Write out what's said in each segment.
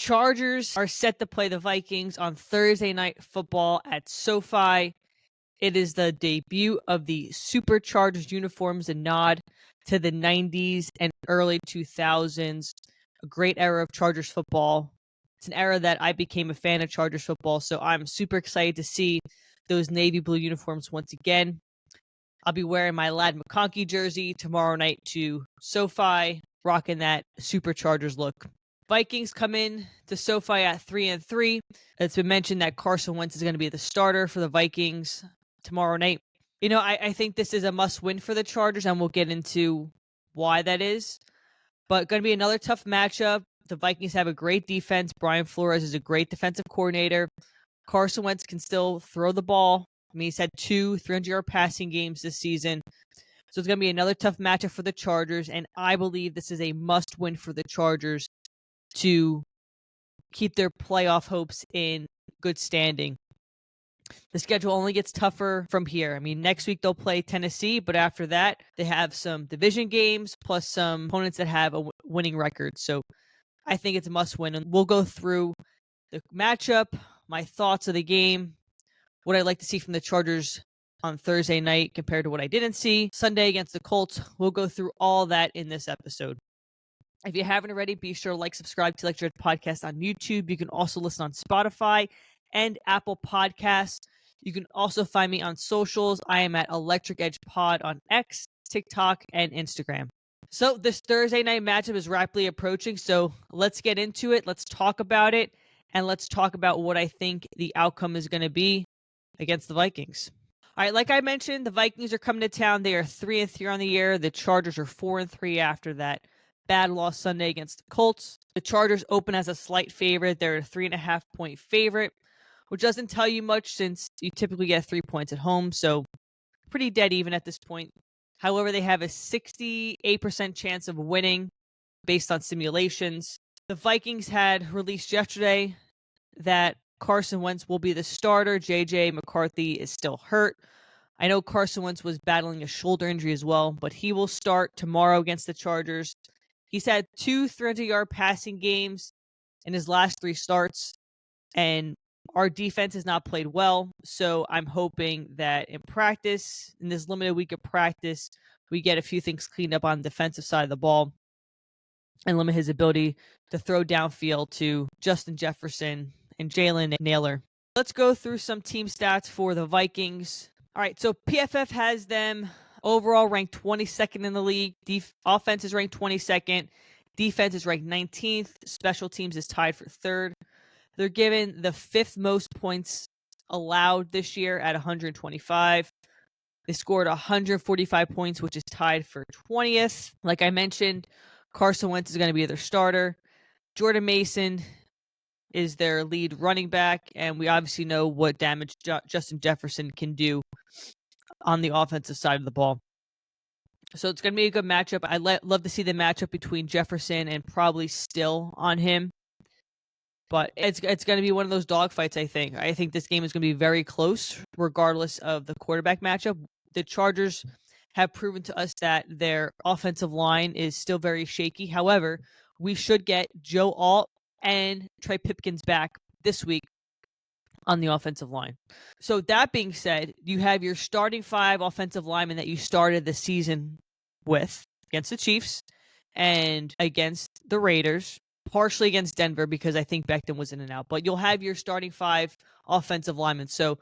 Chargers are set to play the Vikings on Thursday Night Football at SoFi. It is the debut of the Superchargers uniforms, a nod to the 90s and early 2000s, a great era of Chargers football. It's an era that I became a fan of Chargers football, so I'm super excited to see those navy blue uniforms once again. I'll be wearing my Lad McConkey jersey tomorrow night to SoFi, rocking that Superchargers look. Vikings come in to SoFi at 3-3. It's been mentioned that Carson Wentz is going to be the starter for the Vikings tomorrow night. I think this is a must-win for the Chargers, and we'll get into why that is. But going to be another tough matchup. The Vikings have a great defense. Brian Flores is a great defensive coordinator. Carson Wentz can still throw the ball. I mean, he's had 2 300-yard passing games this season. So it's going to be another tough matchup for the Chargers, and I believe this is a must-win for the Chargers to keep their playoff hopes in good standing. The schedule only gets tougher from here. I mean, next week they'll play Tennessee, but after that, they have some division games plus some opponents that have a winning record. So I think it's a must-win, and we'll go through the matchup, my thoughts of the game, what I'd like to see from the Chargers on Thursday night compared to what I didn't see Sunday against the Colts. We'll go through all that in this episode. If you haven't already, be sure to like, subscribe to Electric Edge Podcast on YouTube. You can also listen on Spotify and Apple Podcasts. You can also find me on socials. I am at Electric Edge Pod on X, TikTok, and Instagram. So this Thursday night matchup is rapidly approaching, so let's get into it. Let's talk about it, and let's talk about what I think the outcome is going to be against the Vikings. All right, like I mentioned, the Vikings are coming to town. They are 3-3 on the year. The Chargers are 4-3 after that bad loss Sunday against the Colts. The Chargers open as a slight favorite. They're a 3.5-point favorite, which doesn't tell you much since you typically get 3 points at home, so pretty dead even at this point. However, they have a 68% chance of winning based on simulations. The Vikings had released yesterday that Carson Wentz will be the starter. J.J. McCarthy is still hurt. I know Carson Wentz was battling a shoulder injury as well, but he will start tomorrow against the Chargers. He's had 2 300-yard passing games in his last 3 starts, and our defense has not played well, so I'm hoping that in practice, in this limited week of practice, we get a few things cleaned up on the defensive side of the ball and limit his ability to throw downfield to Justin Jefferson and Jalen Naylor. Let's go through some team stats for the Vikings. All right, so PFF has them overall ranked 22nd in the league. Offense is ranked 22nd. Defense is ranked 19th. Special teams is tied for 3rd. They're given the 5th most points allowed this year at 125. They scored 145 points, which is tied for 20th. Like I mentioned, Carson Wentz is going to be their starter. Jordan Mason is their lead running back, and we obviously know what damage Justin Jefferson can do on the offensive side of the ball. So it's going to be a good matchup. I'd love to see the matchup between Jefferson and probably Still on him. But it's going to be one of those dogfights, I think. I think this game is going to be very close, regardless of the quarterback matchup. The Chargers have proven to us that their offensive line is still very shaky. However, we should get Joe Alt and Trey Pipkins back this week on the offensive line. So that being said, you have your starting 5 offensive linemen that you started the season with against the Chiefs and against the Raiders, partially against Denver because I think Becton was in and out. But you'll have your starting 5 offensive linemen. So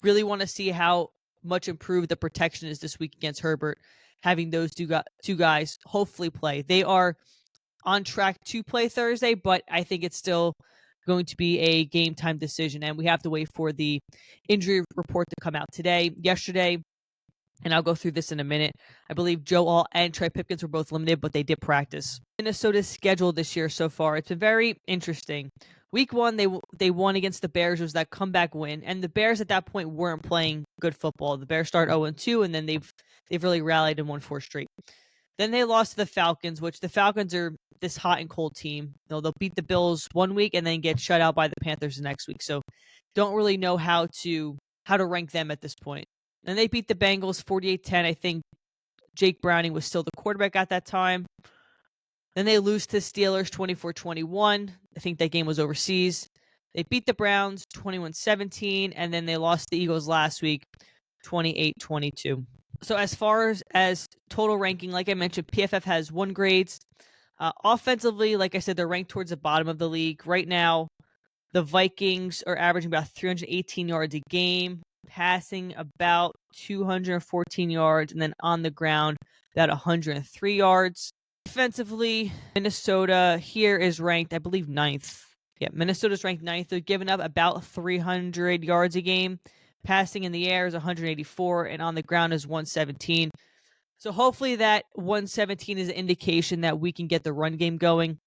really want to see how much improved the protection is this week against Herbert, having those two guys hopefully play. They are on track to play Thursday, but I think it's still going to be a game time decision, and we have to wait for the injury report to come out yesterday, and I'll go through this in a minute. I believe Joe Alt and Trey Pipkins were both limited, but they did practice. Minnesota's schedule this year so far, it's been very interesting. Week 1, they won against the Bears. It was that comeback win, and the Bears at that point weren't playing good football. The Bears started 0-2, and then they've really rallied and won 4 straight. Then they lost to the Falcons, which the Falcons are this hot and cold team. They'll beat the Bills one week and then get shut out by the Panthers the next week. So don't really know how to rank them at this point. Then they beat the Bengals 48-10. I think Jake Browning was still the quarterback at that time. Then they lose to Steelers 24-21. I think that game was overseas. They beat the Browns 21-17, and then they lost the Eagles last week 28-22. So as far as total ranking, like I mentioned, PFF has 1 grades. Offensively, like I said, they're ranked towards the bottom of the league. Right now, the Vikings are averaging about 318 yards a game, passing about 214 yards, and then on the ground, about 103 yards. Defensively, Minnesota here is ranked, I believe, 9th. Yeah, Minnesota's ranked 9th. They're giving up about 300 yards a game. Passing in the air is 184, and on the ground is 117. So hopefully that 117 is an indication that we can get the run game going.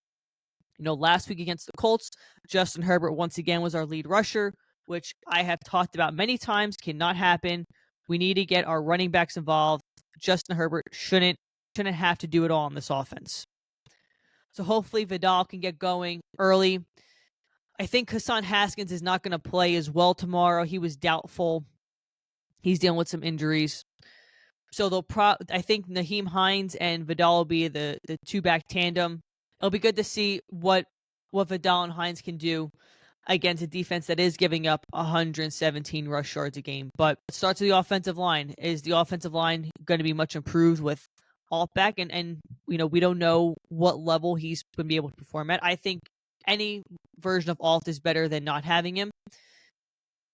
Last week against the Colts, Justin Herbert once again was our lead rusher, which I have talked about many times cannot happen. We need to get our running backs involved. Justin Herbert shouldn't have to do it all on this offense. So hopefully Vidal can get going early. I think Hassan Haskins is not going to play as well tomorrow. He was doubtful. He's dealing with some injuries. So I think Nyheim Hines and Vidal will be the 2-back tandem. It'll be good to see what Vidal and Hines can do against a defense that is giving up 117 rush yards a game. But it starts with the offensive line. Is the offensive line going to be much improved with Alt back? And we don't know what level he's going to be able to perform at. I think any version of Alt is better than not having him.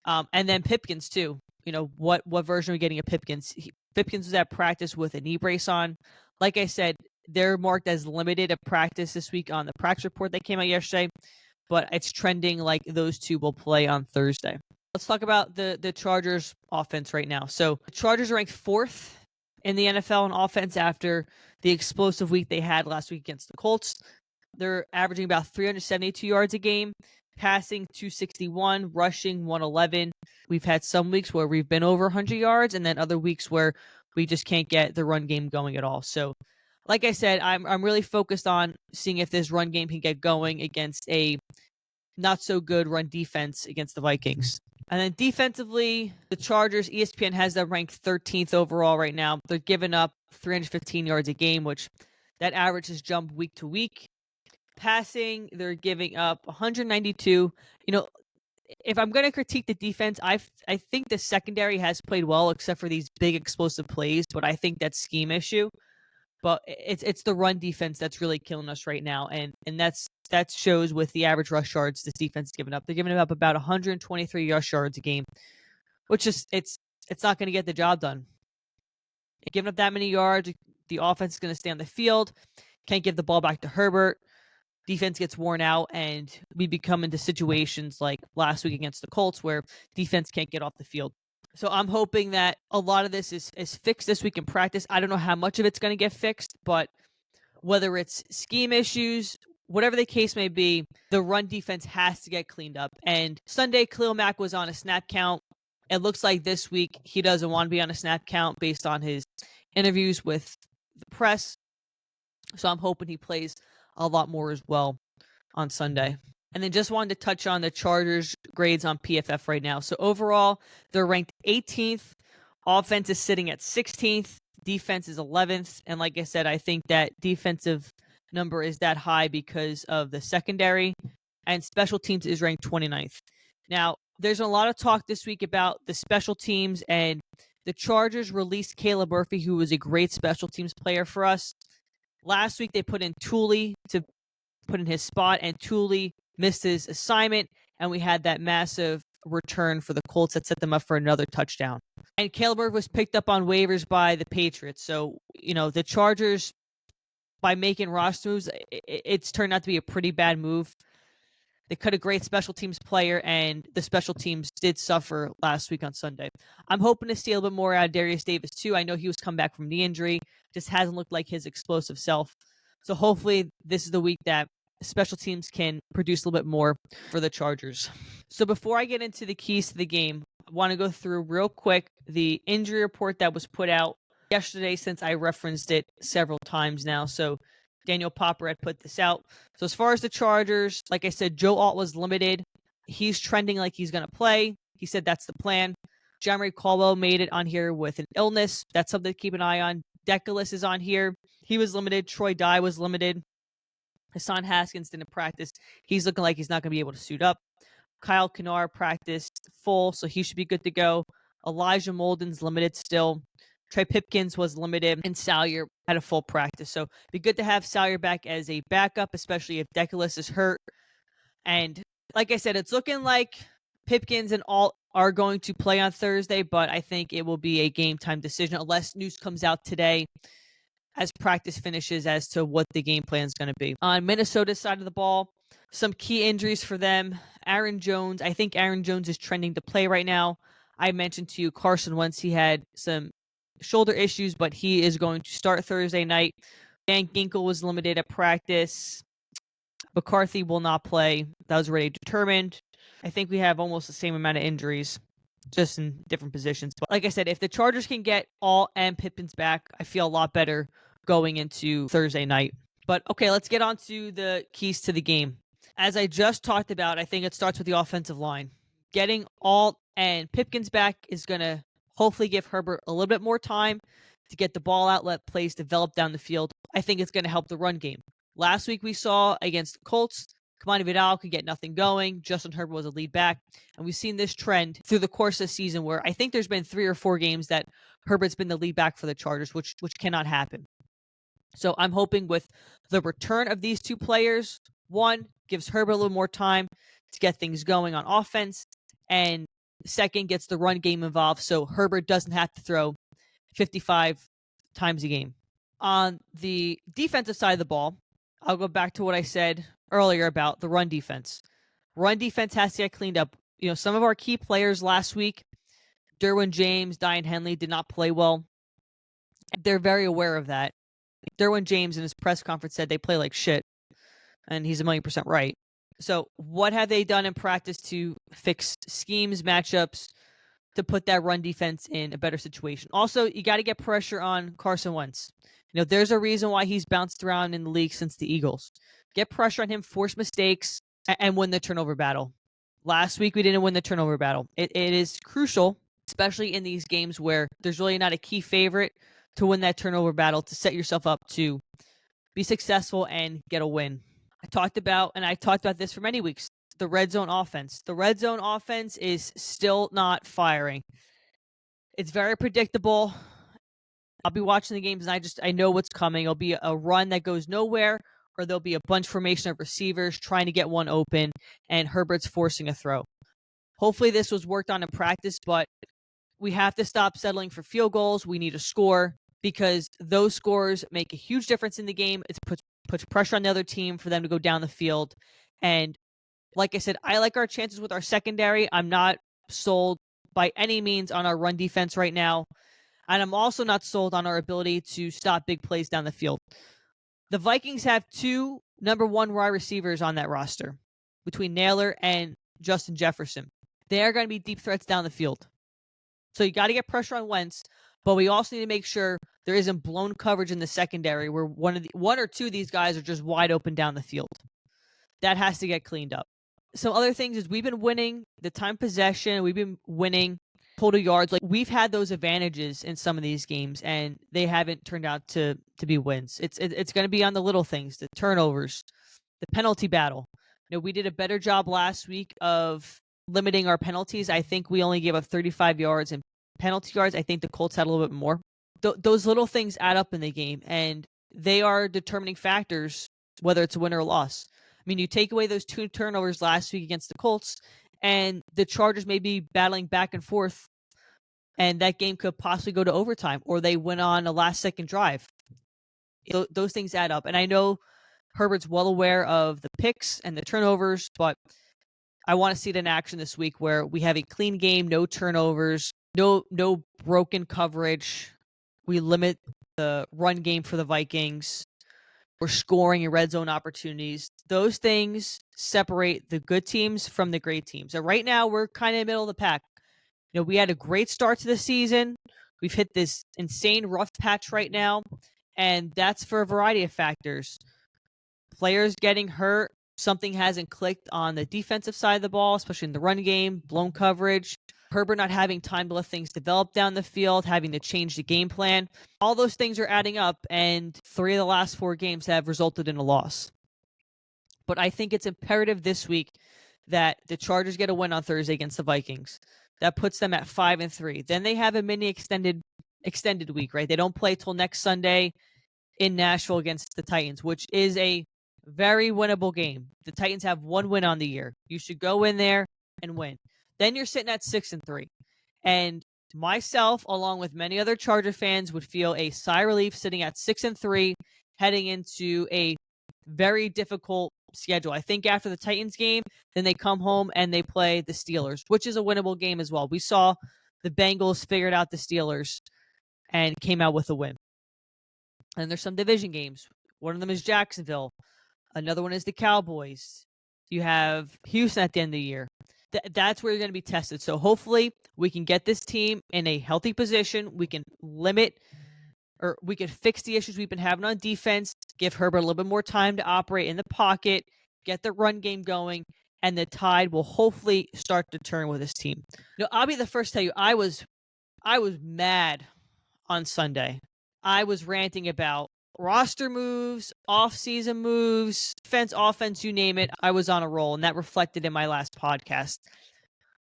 And then Pipkins too. What version are we getting of Pipkins? Pipkins was at practice with a knee brace on. Like I said, they're marked as limited at practice this week on the practice report that came out yesterday, but it's trending like those two will play on Thursday. Let's talk about the Chargers offense right now. So the Chargers are ranked 4th in the NFL in offense after the explosive week they had last week against the Colts. They're averaging about 372 yards a game, passing 261, rushing 111. We've had some weeks where we've been over 100 yards, and then other weeks where we just can't get the run game going at all. So, like I said, I'm really focused on seeing if this run game can get going against a not so good run defense against the Vikings. And then defensively, the Chargers, ESPN has them ranked 13th overall right now. They're giving up 315 yards a game, which that average has jumped week to week. Passing, they're giving up 192. If I'm going to critique the defense, I think the secondary has played well except for these big explosive plays, but I think that's scheme issue. But it's the run defense that's really killing us right now, and that shows with the average rush yards this defense is giving up. They're giving up about 123 rush yards a game, which is it's not going to get the job done. Giving up that many yards, the offense is going to stay on the field. Can't give the ball back to Herbert. Defense gets worn out, and we become into situations like last week against the Colts where defense can't get off the field. So I'm hoping that a lot of this is fixed this week in practice. I don't know how much of it's going to get fixed, but whether it's scheme issues, whatever the case may be, the run defense has to get cleaned up. And Sunday, Khalil Mack was on a snap count. It looks like this week he doesn't want to be on a snap count based on his interviews with the press. So I'm hoping he plays a lot more as well on Sunday. And then just wanted to touch on the Chargers grades on PFF right now. So overall, they're ranked 18th. Offense is sitting at 16th. Defense is 11th. And like I said, I think that defensive number is that high because of the secondary. And special teams is ranked 29th. Now, there's a lot of talk this week about the special teams, and the Chargers released Caleb Murphy, who was a great special teams player for us. Last week, they put in Tooley to put in his spot, and Tooley missed his assignment, and we had that massive return for the Colts that set them up for another touchdown. And Caleb Murphy was picked up on waivers by the Patriots. So, the Chargers, by making roster moves, it's turned out to be a pretty bad move. They cut a great special teams player, and the special teams did suffer last week on Sunday. I'm hoping to see a little bit more out of Darius Davis, too. I know he was come back from knee injury. Just hasn't looked like his explosive self. So hopefully this is the week that special teams can produce a little bit more for the Chargers. So before I get into the keys to the game, I want to go through real quick the injury report that was put out yesterday, since I referenced it several times now. So Daniel Popper had put this out. So as far as the Chargers, like I said, Joe Alt was limited. He's trending like he's going to play. He said that's the plan. Jeremy Caldwell made it on here with an illness. That's something to keep an eye on. Deculus is on here. He was limited. Troy Dye was limited. Hassan Haskins didn't practice. He's looking like he's not going to be able to suit up. Kyle Kennard practiced full, so he should be good to go. Elijah Molden's limited still. Trey Pipkins was limited, and Salyer had a full practice. So it'd be good to have Salyer back as a backup, especially if Deculus is hurt. And like I said, it's looking like Pipkins and Alt are going to play on Thursday, but I think it will be a game time decision unless news comes out today as practice finishes as to what the game plan is going to be. On Minnesota's side of the ball, some key injuries for them. Aaron Jones, I think Aaron Jones is trending to play right now. I mentioned to you Carson Wentz, he had some shoulder issues, but he is going to start Thursday night. Dan Ginkle was limited at practice. McCarthy will not play. That was already determined. I think we have almost the same amount of injuries, just in different positions. But like I said, if the Chargers can get Alt and Pippins back, I feel a lot better going into Thursday night. But okay, let's get on to the keys to the game. As I just talked about, I think it starts with the offensive line. Getting Alt and Pipkins back is going to hopefully give Herbert a little bit more time to get the ball out, let plays develop down the field. I think it's going to help the run game. Last week we saw against the Colts, Kamani Vidal could get nothing going. Justin Herbert was a lead back. And we've seen this trend through the course of the season where I think there's been 3 or 4 games that Herbert's been the lead back for the Chargers, which cannot happen. So I'm hoping with the return of these 2 players, one, gives Herbert a little more time to get things going on offense, and second, gets the run game involved so Herbert doesn't have to throw 55 times a game. On the defensive side of the ball, I'll go back to what I said earlier about the run defense. Run defense has to get cleaned up. You know, some of our key players last week, Derwin James, Diane Henley, did not play well. They're very aware of that. Derwin James in his press conference said they play like shit, and he's 1,000,000% right. So what have they done in practice to fix schemes, matchups, to put that run defense in a better situation? Also, you got to get pressure on Carson Wentz. You know, there's a reason why he's bounced around in the league since the Eagles. Get pressure on him, force mistakes, and win the turnover battle. Last week, we didn't win the turnover battle. It is crucial, especially in these games where there's really not a key favorite, to win that turnover battle, to set yourself up to be successful and get a win. I talked about this for many weeks, the red zone offense. The red zone offense is still not firing. It's very predictable. I'll be watching the games and I know what's coming. It'll be a run that goes nowhere, or there'll be a bunch formation of receivers trying to get one open, and Herbert's forcing a throw. Hopefully this was worked on in practice, but we have to stop settling for field goals. We need a score, because those scores make a huge difference in the game. It puts pressure on the other team for them to go down the field. And like I said, I like our chances with our secondary. I'm not sold by any means on our run defense right now. And I'm also not sold on our ability to stop big plays down the field. The Vikings have 2 number 1 wide receivers on that roster, between Naylor and Justin Jefferson. They are going to be deep threats down the field. So you got to get pressure on Wentz, but we also need to make sure there isn't blown coverage in the secondary where one or two of these guys are just wide open down the field. That has to get cleaned up. Some other things is we've been winning the time possession. We've been winning total yards. Like, we've had those advantages in some of these games, and they haven't turned out to be wins. It's going to be on the little things, the turnovers, the penalty battle. You know, we did a better job last week of limiting our penalties. I think we only gave up 35 yards in penalty yards. I think the Colts had a little bit more. Those little things add up in the game, and they are determining factors whether it's a win or a loss. I mean, you take away those 2 turnovers last week against the Colts, and the Chargers may be battling back and forth, and that game could possibly go to overtime, or they win on a last-second drive. Those things add up. And I know Herbert's well aware of the picks and the turnovers, but I want to see it in action this week where we have a clean game, no turnovers, no broken coverage. We limit the run game for the Vikings. We're scoring in red zone opportunities. Those things separate the good teams from the great teams. So right now, we're kind of in the middle of the pack. You know, we had a great start to the season. We've hit this insane rough patch right now, and that's for a variety of factors. Players getting hurt. Something hasn't clicked on the defensive side of the ball, especially in the run game, blown coverage. Herbert not having time to let things develop down the field, having to change the game plan. All those things are adding up, and 3 of the last 4 games have resulted in a loss. But I think it's imperative this week that the Chargers get a win on Thursday against the Vikings. That puts them at 5-3. Then they have a mini extended week, right? They don't play till next Sunday in Nashville against the Titans, which is a very winnable game. The Titans have one win on the year. You should go in there and win. Then you're sitting at 6-3. And myself, along with many other Charger fans, would feel a sigh of relief sitting at 6-3, heading into a very difficult schedule. I think after the Titans game, then they come home and they play the Steelers, which is a winnable game as well. We saw the Bengals figured out the Steelers and came out with a win. And there's some division games. One of them is Jacksonville. Another one is the Cowboys. You have Houston at the end of the year. That's where you're going to be tested. So hopefully we can get this team in a healthy position. We can limit, or we can fix the issues we've been having on defense, give Herbert a little bit more time to operate in the pocket, get the run game going, and the tide will hopefully start to turn with this team. I'll be the first to tell you, I was mad on Sunday. I was ranting about roster moves, off-season moves, offense, you name it. I was on a roll, and that reflected in my last podcast.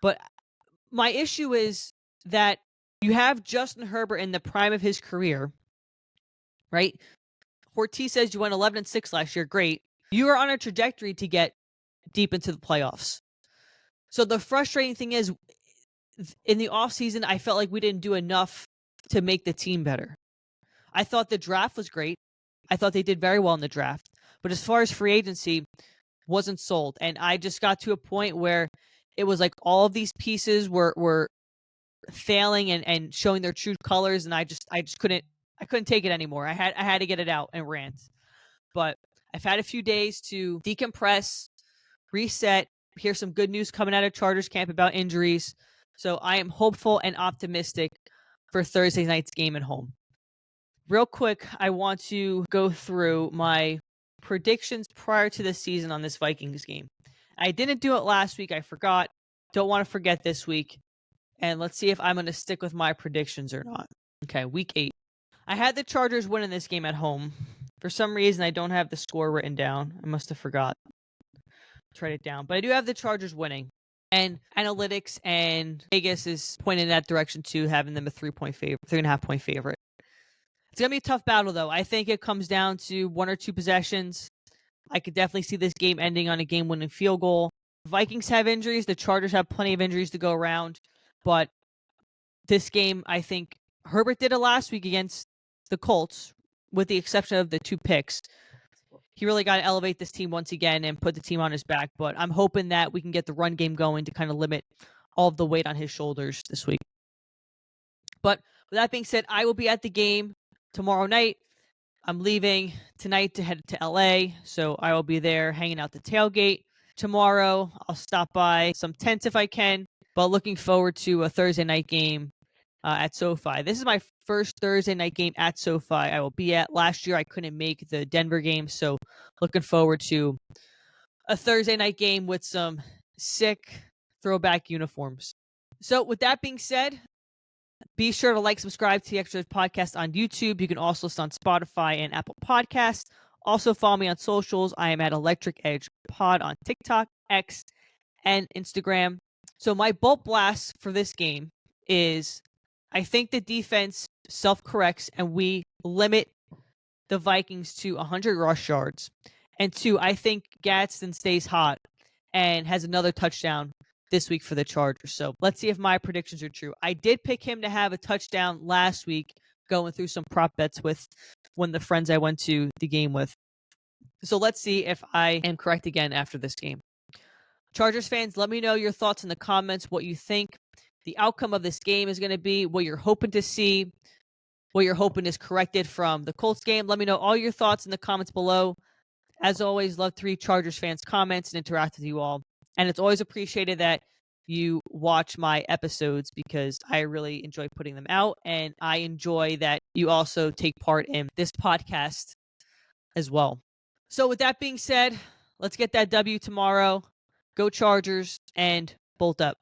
But my issue is that you have Justin Herbert in the prime of his career, right? Ortiz says you went 11-6 last year. Great. You are on a trajectory to get deep into the playoffs. So the frustrating thing is, in the offseason, I felt like we didn't do enough to make the team better. I thought the draft was great. I thought they did very well in the draft. But as far as free agency, wasn't sold. And I just got to a point where it was like all of these pieces were failing and showing their true colors, and I just couldn't take it anymore. I had to get it out and rant. But I've had a few days to decompress, reset, hear some good news coming out of Chargers camp about injuries. So I am hopeful and optimistic for Thursday night's game at home. Real quick, I want to go through my predictions prior to the season on this Vikings game. I didn't do it last week. I forgot. Don't want to forget this week. And let's see if I'm going to stick with my predictions or not. Okay, week 8. I had the Chargers winning this game at home. For some reason, I don't have the score written down. I must have forgot to write it down. But I do have the Chargers winning. And analytics and Vegas is pointing in that direction too, having them a 3.5 point favorite. It's going to be a tough battle, though. I think it comes down to 1 or 2 possessions. I could definitely see this game ending on a game-winning field goal. Vikings have injuries. The Chargers have plenty of injuries to go around. But this game, I think Herbert did it last week against the Colts, with the exception of the 2 picks. He really got to elevate this team once again and put the team on his back. But I'm hoping that we can get the run game going to kind of limit all of the weight on his shoulders this week. But with that being said, I will be at the game tomorrow night. I'm leaving tonight to head to LA, so I will be there hanging out the tailgate. Tomorrow, I'll stop by some tents if I can, but looking forward to a Thursday night game at SoFi. This is my first Thursday night game at SoFi I will be at. Last year, I couldn't make the Denver game, so looking forward to a Thursday night game with some sick throwback uniforms. So with that being said, be sure to subscribe to the Extra Podcast on YouTube. You can also listen on Spotify and Apple Podcasts. Also follow me on socials. I am at Electric Edge Pod on TikTok, X, and Instagram. So my bolt blast for this game is, I think the defense self-corrects and we limit the Vikings to 100 rush yards. And 2, I think Gadsden stays hot and has another touchdown this week for the Chargers. So let's see if my predictions are true. I did pick him to have a touchdown last week, going through some prop bets with one of the friends I went to the game with. So let's see if I am correct again after this game. Chargers fans, let me know your thoughts in the comments, what you think the outcome of this game is going to be, what you're hoping to see, what you're hoping is corrected from the Colts game. Let me know all your thoughts in the comments below. As always, love to read Chargers fans' comments and interact with you all. And it's always appreciated that you watch my episodes because I really enjoy putting them out. And I enjoy that you also take part in this podcast as well. So with that being said, let's get that W tomorrow. Go Chargers and bolt up.